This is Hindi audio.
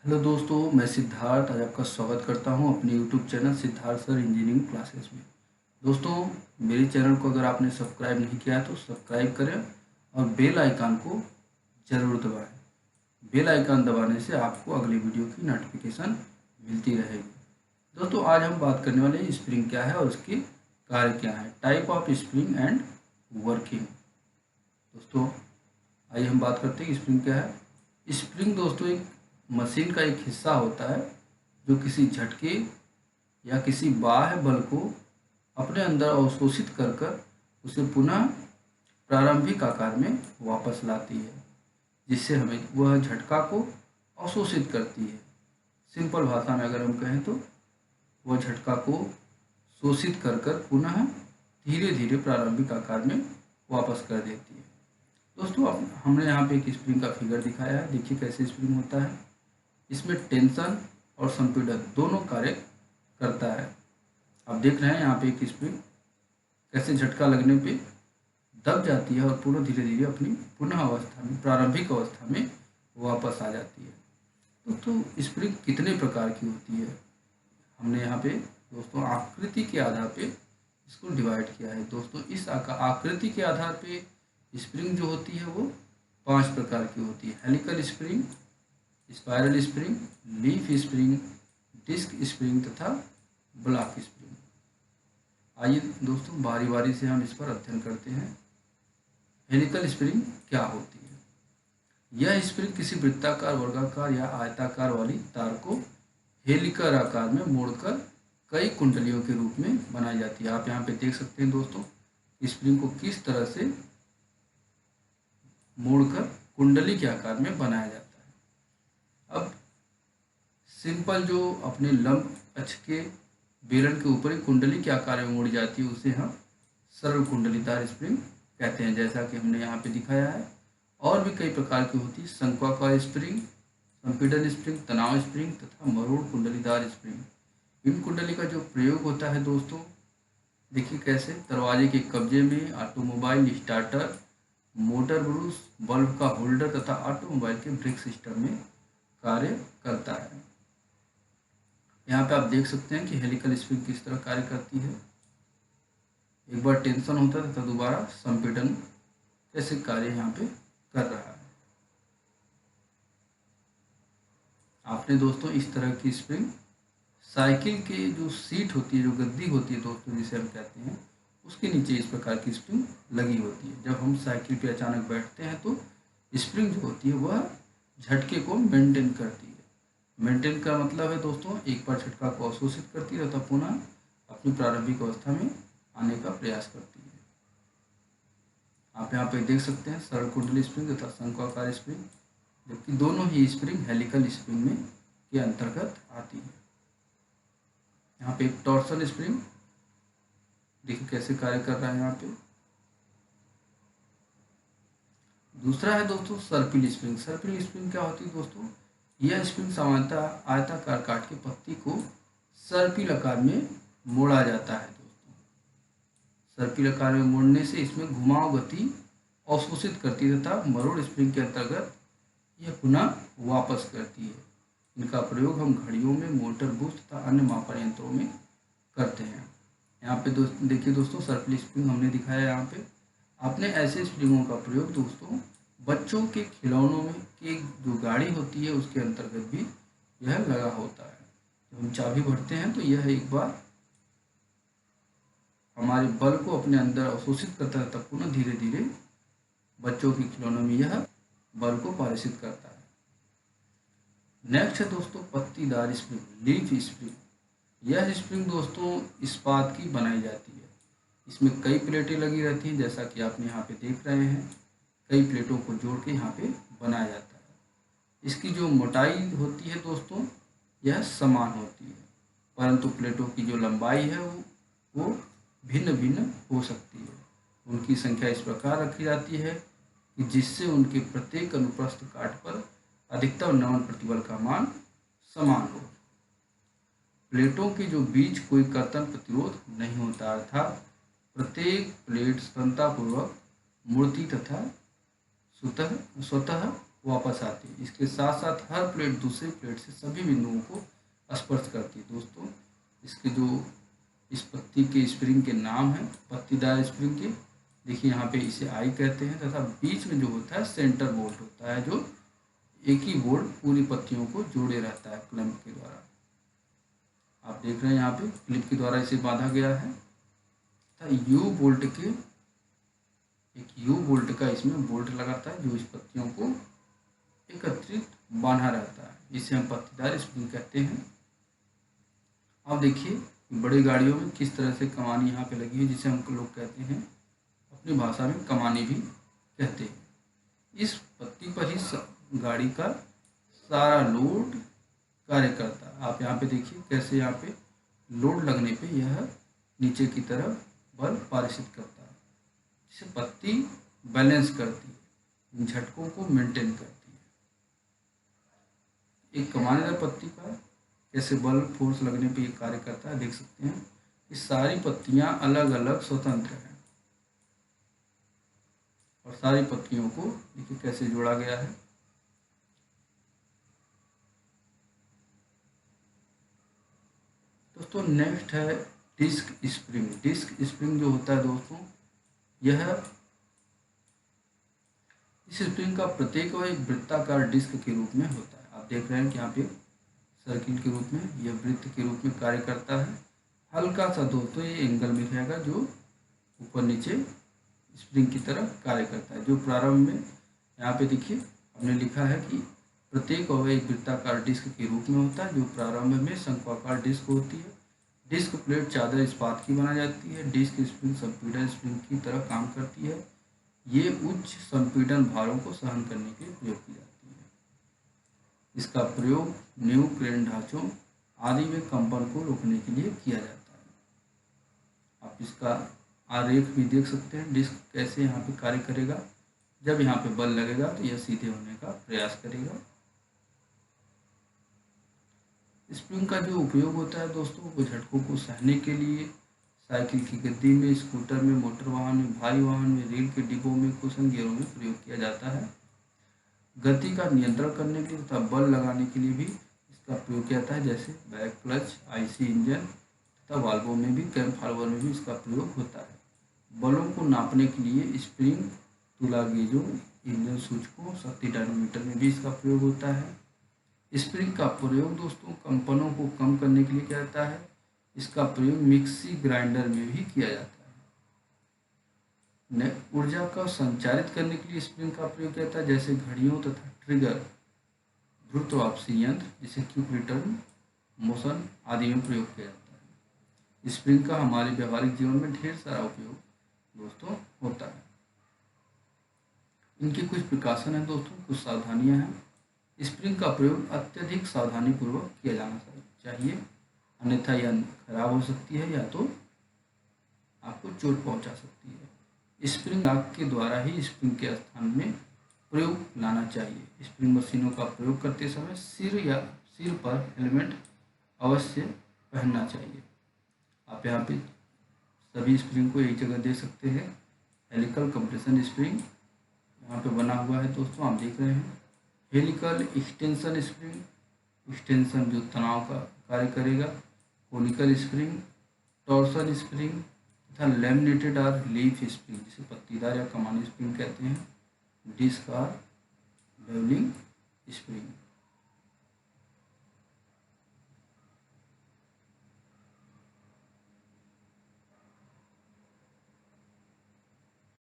हेलो दोस्तों, मैं सिद्धार्थ आज आपका स्वागत करता हूं अपने YouTube channel Siddharth sir engineering classes में। दोस्तों, मेरे चैनल को अगर आपने सब्सक्राइब नहीं किया है तो सब्सक्राइब करें और बेल आइकन को ज़रूर दबाएं। बेल आइकन दबाने से आपको अगली वीडियो की नोटिफिकेशन मिलती रहेगी। दोस्तों, आज हम बात करने वाले हैं स्प्रिंग क्या है और उसके कार्य क्या है, type of spring and working. दोस्तों, आइए हम बात करते हैं स्प्रिंग क्या है। स्प्रिंग दोस्तों एक मशीन का एक हिस्सा होता है जो किसी झटके या किसी बाह्य बल को अपने अंदर अवशोषित कर कर उसे पुनः प्रारंभिक आकार में वापस लाती है, जिससे हमें वह झटका को अवशोषित करती है। सिंपल भाषा में अगर हम कहें तो वह झटका को शोषित कर कर पुनः धीरे धीरे प्रारंभिक आकार में वापस कर देती है। दोस्तों, अब हमने यहाँ पे एक स्प्रिंग का फिगर दिखाया है। देखिए कैसे स्प्रिंग होता है। इसमें टेंशन और संपीड़न दोनों कार्य करता है। आप देख रहे हैं यहाँ पे एक स्प्रिंग कैसे झटका लगने पे दब जाती है और पूरा धीरे धीरे अपनी पुनः अवस्था में, प्रारंभिक अवस्था में वापस आ जाती है। दोस्तों, स्प्रिंग कितने प्रकार की होती है, हमने यहाँ पे दोस्तों आकृति के आधार पे इसको डिवाइड किया है। दोस्तों, इस आकृति के आधार पे स्प्रिंग जो होती है वो 5 प्रकार की होती है। Helical spring, spiral spring, leaf spring, disc spring तथा ब्लॉक स्प्रिंग। आइए दोस्तों बारी बारी से हम इस पर अध्ययन करते हैं। हेलिकल स्प्रिंग क्या होती है? यह स्प्रिंग किसी वृत्ताकार, वर्गाकार या आयताकार वाली तार को हेलिकल आकार में मोड़कर कई कुंडलियों के रूप में बनाई जाती है। आप यहाँ पे देख सकते हैं दोस्तों स्प्रिंग को किस तरह से मोड़कर कुंडली के आकार में बनाया जाता है। अब सिंपल जो अपने लंब अक्ष के बेलन के ऊपर ही कुंडली के आकार में मुड़ जाती है उसे हम सरल कुंडलीदार स्प्रिंग कहते हैं, जैसा कि हमने यहाँ पे दिखाया है। और भी कई प्रकार की होती है, शंक्वाकार स्प्रिंग, संपीड़न स्प्रिंग, तनाव स्प्रिंग तथा मरोड़ कुंडलीदार स्प्रिंग। इन कुंडली का जो प्रयोग होता है दोस्तों, देखिए कैसे दरवाजे के कब्जे में, automobile starter, motor Bruce, bulb का होल्डर तथा ऑटोमोबाइल के ब्रेक सिस्टम में कार्य करता है। यहाँ पे आप देख सकते हैं कि हेलिकल स्प्रिंग किस तरह कार्य करती है। एक बार टेंशन होता है तथा दोबारा संपीड़न कैसे कार्य यहाँ पे कर रहा है। आपने दोस्तों इस तरह की स्प्रिंग साइकिल के जो सीट होती है, जो गद्दी होती है दोस्तों जिसे हम कहते हैं, उसके नीचे इस प्रकार की स्प्रिंग लगी होती है। जब हम साइकिल पे अचानक बैठते हैं तो स्प्रिंग जो होती है वह झटके को मेंटेन करती है। मेंटेन का मतलब है दोस्तों एक बार झटका को अवशोषित करती है तथा पुनः अपनी प्रारंभिक अवस्था में आने का प्रयास करती है। आप यहाँ पे देख सकते हैं सरल कुंडली स्प्रिंग तथा शंक्वाकार स्प्रिंग, जबकि दोनों ही स्प्रिंग हेलिकल स्प्रिंग में के अंतर्गत आती है। यहाँ पे एक टॉर्सन स्प्रिंग देखिए कैसे कार्य कर रहा है यहाँ पे। दूसरा है दोस्तों सर्पिल स्प्रिंग। सर्पिल स्प्रिंग क्या होती है दोस्तों? यह स्प्रिंग सामान्यतः आयताकार काट के पत्ती को सर्पिल आकार में मोड़ा जाता है दोस्तों। सर्पिल आकार में मोड़ने से इसमें घुमाव गति अवशोषित करती है तथा मरोड़ स्प्रिंग के अंतर्गत यह पुनः वापस करती है। इनका प्रयोग हम घड़ियों में, मोटर बूथ तथा अन्य मापन यंत्रों में करते हैं। यहाँ पे देखिए दोस्तों सर्पिल स्प्रिंग हमने दिखाया यहाँ पे। आपने ऐसे स्प्रिंगों का प्रयोग दोस्तों बच्चों के खिलौनों में की जो गाड़ी होती है उसके अंतर्गत भी यह लगा होता है। जब हम चाबी भरते हैं तो यह एक बार हमारे बल को अपने अंदर अवशोषित करता है, तब पुनः धीरे धीरे बच्चों के खिलौनों में यह बल को पारित करता है। नेक्स्ट है दोस्तों पत्तीदार स्प्रिंग, लीफ स्प्रिंग। यह स्प्रिंग दोस्तों इस्पात की बनाई जाती है। इसमें कई प्लेटें लगी रहती हैं, जैसा कि आप यहाँ पे देख रहे हैं। कई प्लेटों को जोड़ के यहाँ पे बनाया जाता है। इसकी जो मोटाई होती है दोस्तों यह समान होती है, परंतु प्लेटों की जो लंबाई है वो भिन्न भिन्न हो सकती है। उनकी संख्या इस प्रकार रखी जाती है कि जिससे उनके प्रत्येक अनुप्रस्थ काट पर अधिकतम नमन प्रतिबल का मान समान हो। प्लेटों के जो बीच कोई कर्तन प्रतिरोध नहीं होता, अर्थात प्रत्येक प्लेट स्वतंत्रतापूर्वक मुड़ती तथा स्वतः वापस आती है। इसके साथ साथ हर प्लेट दूसरी प्लेट से सभी बिंदुओं को स्पर्श करती है। दोस्तों इसके जो इस पत्ती के स्प्रिंग के नाम है पत्तीदार स्प्रिंग के, देखिए यहाँ पे इसे आई कहते हैं, तथा बीच में जो होता है सेंटर बोल्ट होता है, जो एक ही बोल्ट पूरी पत्तियों को जोड़े रहता है क्लैंप के द्वारा। आप देख रहे हैं यहाँ पे क्लिप के द्वारा इसे बांधा गया है। यू बोल्ट का इसमें बोल्ट लगाता है जो इस पत्तियों को एकत्रित बांधा रहता है। इसे हम पत्तीदार स्प्रिंग कहते हैं। अब देखिए बड़ी गाड़ियों में किस तरह से कमानी यहाँ पे लगी है, जिसे हम लोग कहते हैं अपनी भाषा में कमानी भी कहते हैं। इस पत्ती पर ही गाड़ी का सारा लोड कार्य करता है। आप यहाँ पे देखिए कैसे यहाँ पे लोड लगने पे यह नीचे की तरफ बल पारित करता है, जिसे पत्ती बैलेंस करती है, झटकों को मेंटेन करती है। एक कमानेदार पत्ती का कैसे बल फोर्स लगने पे ये कार्य करता है देख सकते हैं। ये सारी पत्तियां अलग अलग स्वतंत्र हैं और सारी पत्तियों को देखिए कैसे जोड़ा गया है। दोस्तों नेक्स्ट है डिस्क स्प्रिंग। डिस्क स्प्रिंग जो होता है दोस्तों, यह इस स्प्रिंग का प्रत्येक एक वृत्ताकार डिस्क के रूप में होता है। आप देख रहे हैं कि यहाँ पे सर्किल के रूप में यह वृत्त के रूप में कार्य करता है। हल्का सा दोस्तों ये एंगल में रहेगा जो ऊपर नीचे स्प्रिंग की तरह कार्य करता है। जो प्रारंभ में यहाँ पे देखिए हमने लिखा है कि प्रत्येक अवयव एक वृत्ताकार डिस्क के रूप में होता है, जो प्रारंभ में शंक्वाकार डिस्क होती है। डिस्क प्लेट चादर इस्पात की बनाई जाती है। डिस्क स्प्रिंग संपीड़न स्प्रिंग की तरह काम करती है। ये उच्च संपीड़न भारों को सहन करने के लिए प्रयोग की जाती है। इसका प्रयोग नींव क्रेन ढांचों आदि में कंपन को रोकने के लिए किया जाता है। आप इसका आरेख भी देख सकते हैं, डिस्क कैसे यहाँ पे कार्य करेगा। जब यहाँ पे बल लगेगा तो यह सीधे होने का प्रयास करेगा। स्प्रिंग का जो उपयोग होता है दोस्तों, वो झटकों को सहने के लिए साइकिल की गद्दी में, स्कूटर में, मोटर वाहन में, भारी वाहन में, रेल के डिब्बों में, कुशन गियरों में प्रयोग किया जाता है। गति का नियंत्रण करने के लिए तथा बल लगाने के लिए भी इसका प्रयोग किया जाता है, जैसे बैक क्लच, आईसी इंजन तथा वाल्वों में भी, कैम फार्वर में भी इसका प्रयोग होता है। बलों को नापने के लिए स्प्रिंग तुला गेजों, इंजन सूचकों, शक्ति डायनोमीटर में भी इसका प्रयोग होता है। स्प्रिंग का प्रयोग दोस्तों कंपनों को कम करने के लिए किया जाता है। इसका प्रयोग मिक्सी ग्राइंडर में भी किया जाता है। ऊर्जा का संचारित करने के लिए स्प्रिंग का प्रयोग किया जाता है, जैसे घड़ियों तथा ट्रिगर, ध्रुव वापसी यंत्र जिसे क्विक रिटर्न मोशन आदि में प्रयोग किया जाता है। स्प्रिंग का हमारे व्यवहारिक जीवन में ढेर सारा उपयोग दोस्तों होता है। इनके कुछ प्रकाशन हैं दोस्तों, कुछ सावधानियां हैं। स्प्रिंग का प्रयोग अत्यधिक सावधानी पूर्वक किया जाना चाहिए, अन्यथा यह खराब हो सकती है या तो आपको चोट पहुंचा सकती है। स्प्रिंग लॉक के द्वारा ही स्प्रिंग के स्थान में प्रयोग लाना चाहिए। स्प्रिंग मशीनों का प्रयोग करते समय सिर पर हेलमेट अवश्य पहनना चाहिए। आप यहाँ पे सभी स्प्रिंग को एक जगह दे सकते हैं। हेलिकल कंप्रेशन स्प्रिंग यहाँ पे बना हुआ है दोस्तों, आप देख रहे हैं। हेलिकल एक्सटेंशन स्प्रिंग, एक्सटेंशन जो तनाव का कार्य करेगा। कोनिकल स्प्रिंग, टॉर्सन स्प्रिंग तथा लैमिनेटेड और लीफ स्प्रिंग जिसे पत्तीदार या कमानी स्प्रिंग कहते हैं। डिस्क और बेवलिंग स्प्रिंग।